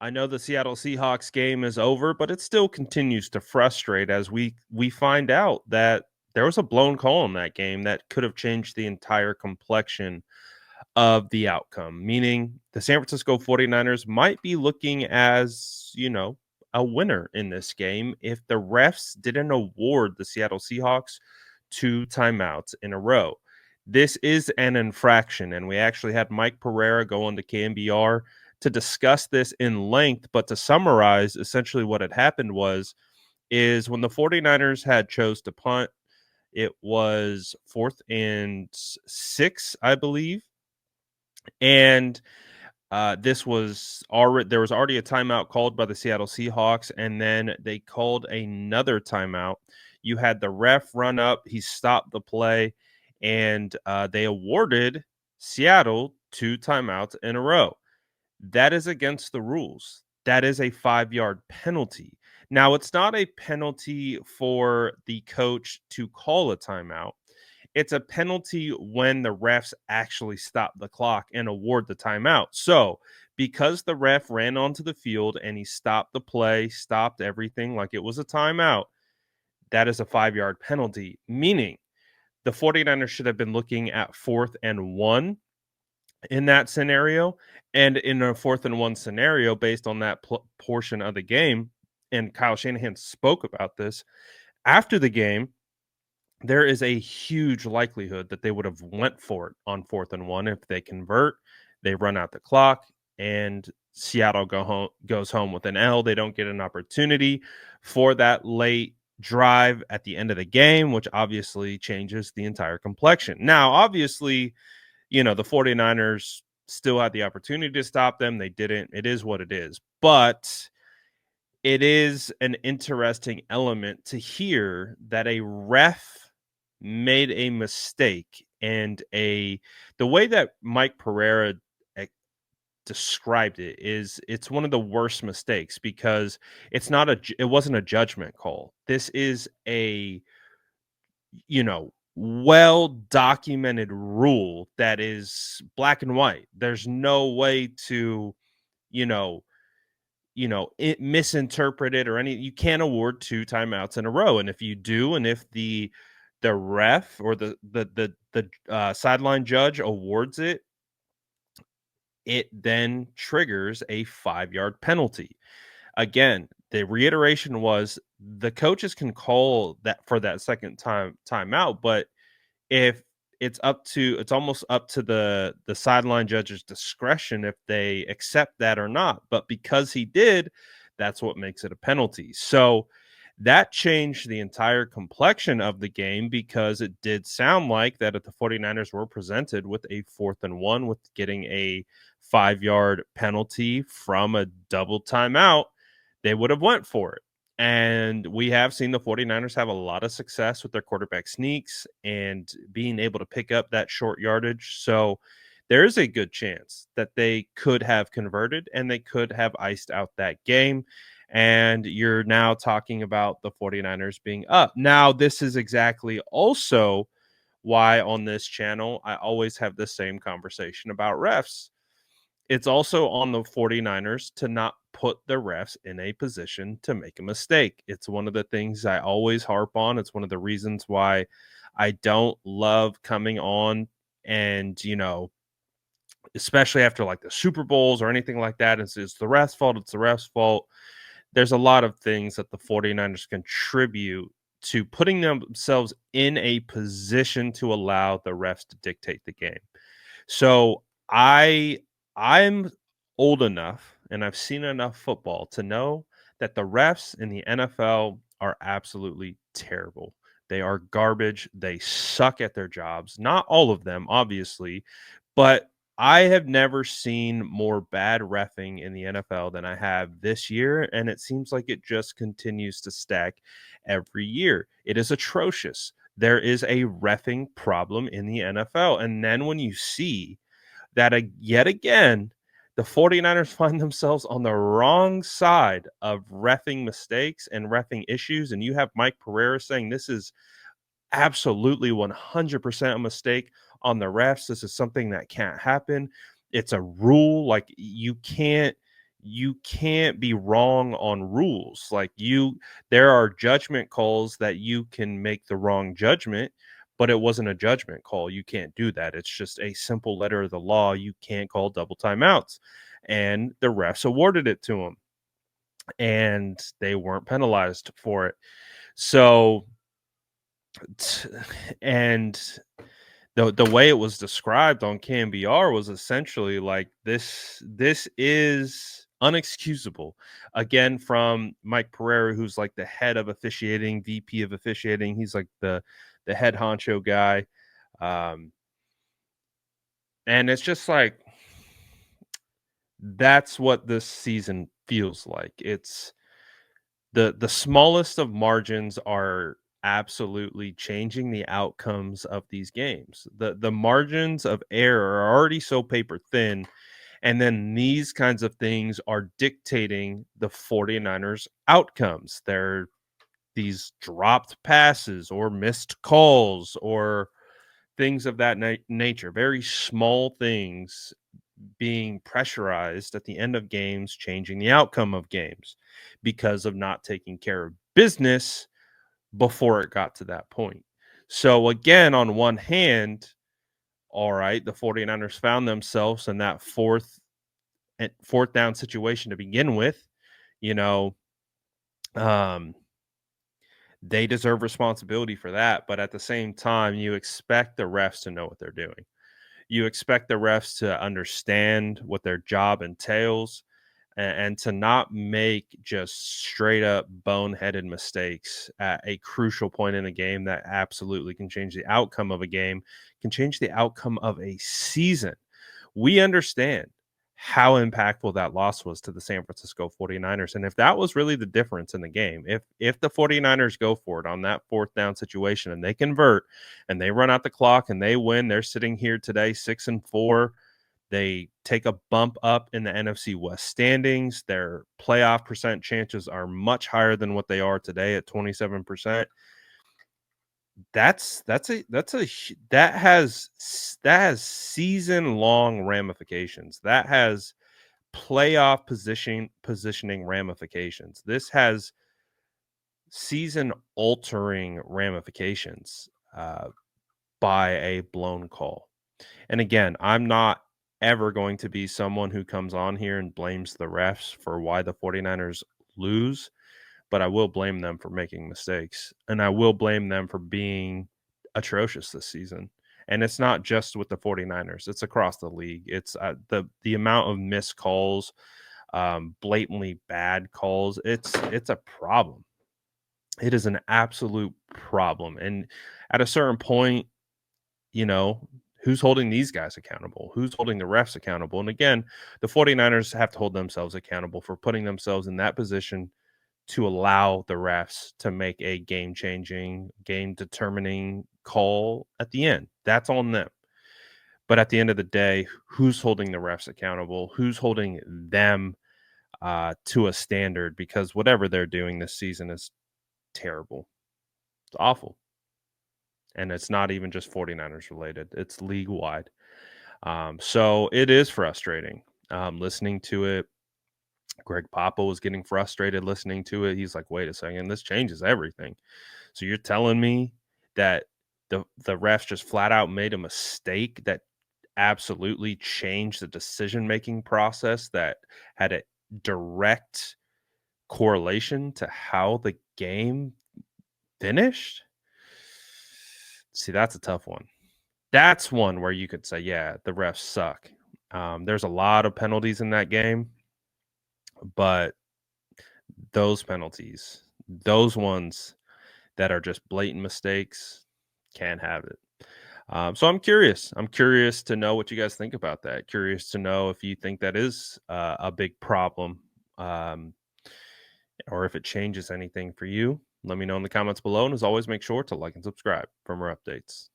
I know the Seattle Seahawks game is over, but it still continues to frustrate as we find out that there was a blown call in that game that could have changed the entire complexion of the outcome, meaning the San Francisco 49ers might be looking as, a winner in this game if the refs didn't award the Seattle Seahawks two timeouts in a row. This is an infraction, and we actually had Mike Pereira go on to KMBR to discuss this in length, but to summarize essentially what had happened is when the 49ers had chose to punt, it was 4th and 6, I believe, and this was already there was already a timeout called by the Seattle Seahawks, and then they called another timeout. You had the ref run up, he stopped the play, and they awarded Seattle two timeouts in a row. That is against the rules. That is a 5-yard penalty. Now, it's not a penalty for the coach to call a timeout. It's a penalty when the refs actually stop the clock and award the timeout. So, because the ref ran onto the field and he stopped the play, stopped everything like it was a timeout, that is a 5-yard penalty, meaning the 49ers should have been looking at 4th and 1 in that scenario. And in a 4th and 1 scenario, based on that portion of the game, and Kyle Shanahan spoke about this after the game, there is a huge likelihood that they would have went for it on 4th and 1. If they convert, they run out the clock, and Seattle goes home with an L. They don't get an opportunity for that late drive at the end of the game, which obviously changes the entire complexion. Now, obviously, the 49ers still had the opportunity to stop them. They didn't. It is what it is. But it is an interesting element to hear that a ref made a mistake, and the way that Mike Pereira described it is it's one of the worst mistakes because it wasn't a judgment call. This is a well documented rule that is black and white. There's no way to, you know, misinterpret it or any. You can't award two timeouts in a row, and if you do, and if the ref or the sideline judge awards it, it then triggers a 5-yard penalty. Again, the reiteration was the coaches can call that for that second timeout, but if it's almost up to the sideline judge's discretion if they accept that or not. But because he did, that's what makes it a penalty. So that changed the entire complexion of the game because it did sound like that if the 49ers were presented with a 4th and 1 with getting a 5-yard penalty from a double timeout, they would have went for it. And we have seen the 49ers have a lot of success with their quarterback sneaks and being able to pick up that short yardage. So there is a good chance that they could have converted and they could have iced out that game. And you're now talking about the 49ers being up. Now, this is exactly also why on this channel I always have the same conversation about refs. It's also on the 49ers to not put the refs in a position to make a mistake. It's one of the things I always harp on. It's one of the reasons why I don't love coming on and, especially after like the Super Bowls or anything like that. It's the refs' fault. It's the refs' fault. There's a lot of things that the 49ers contribute to putting themselves in a position to allow the refs to dictate the game. So I'm old enough and I've seen enough football to know that the refs in the NFL are absolutely terrible. They are garbage. They suck at their jobs. Not all of them, obviously, but I have never seen more bad reffing in the NFL than I have this year, and it seems like it just continues to stack every year. It is atrocious. There is a reffing problem in the NFL. And then when you see that yet again, the 49ers find themselves on the wrong side of reffing mistakes and reffing issues, and you have Mike Pereira saying this is absolutely 100% a mistake on the refs. This is something that can't happen. It's a rule. Like you can't be wrong on rules. Like there are judgment calls that you can make the wrong judgment, but it wasn't a judgment call. You can't do that. It's just a simple letter of the law. You can't call double timeouts. And the refs awarded it to them, and they weren't penalized for it. So, and the way it was described on KMBR was essentially like this is unexcusable. Again, from Mike Pereira, who's like the head of officiating, VP of officiating. He's like the head honcho guy. Um, and it's just like that's what this season feels like. It's the smallest of margins are absolutely changing the outcomes of these games. The margins of error are already so paper thin, and then these kinds of things are dictating the 49ers outcomes. They're these dropped passes or missed calls or things of that nature, very small things being pressurized at the end of games, changing the outcome of games because of not taking care of business before it got to that point. So, again, on one hand, all right, the 49ers found themselves in that fourth down situation to begin with. You know, um, they deserve responsibility for that. But at the same time, you expect the refs to know what they're doing. You expect the refs to understand what their job entails, and to not make just straight up boneheaded mistakes at a crucial point in a game that absolutely can change the outcome of a game, can change the outcome of a season. We understand how impactful that loss was to the San Francisco 49ers. And if that was really the difference in the game, if the 49ers go for it on that fourth down situation and they convert and they run out the clock and they win, they're sitting here today 6-4. They take a bump up in the NFC West standings. Their playoff percent chances are much higher than what they are today at 27%. That has season long ramifications. That has playoff positioning ramifications. This has season altering ramifications by a blown call. And again, I'm not ever going to be someone who comes on here and blames the refs for why the 49ers lose, but I will blame them for making mistakes. And I will blame them for being atrocious this season. And it's not just with the 49ers, it's across the league. It's the amount of missed calls, blatantly bad calls. It's a problem. It is an absolute problem. And at a certain point, you know, who's holding these guys accountable? Who's holding the refs accountable? And again, the 49ers have to hold themselves accountable for putting themselves in that position to allow the refs to make a game-changing, game-determining call at the end. That's on them. But at the end of the day, who's holding the refs accountable? Who's holding them to a standard? Because whatever they're doing this season is terrible. It's awful. And it's not even just 49ers related. It's league wide. So it is frustrating listening to it. Greg Papa was getting frustrated listening to it. He's like, wait a second, this changes everything. So you're telling me that the refs just flat out made a mistake that absolutely changed the decision-making process that had a direct correlation to how the game finished? See, that's a tough one. That's one where you could say, yeah, the refs suck. There's a lot of penalties in that game, but those penalties, those ones that are just blatant mistakes, can't have it. So I'm curious. I'm curious to know what you guys think about that. Curious to know if you think that is a big problem, um, or if it changes anything for you. Let me know in the comments below. And as always, make sure to like and subscribe for more updates.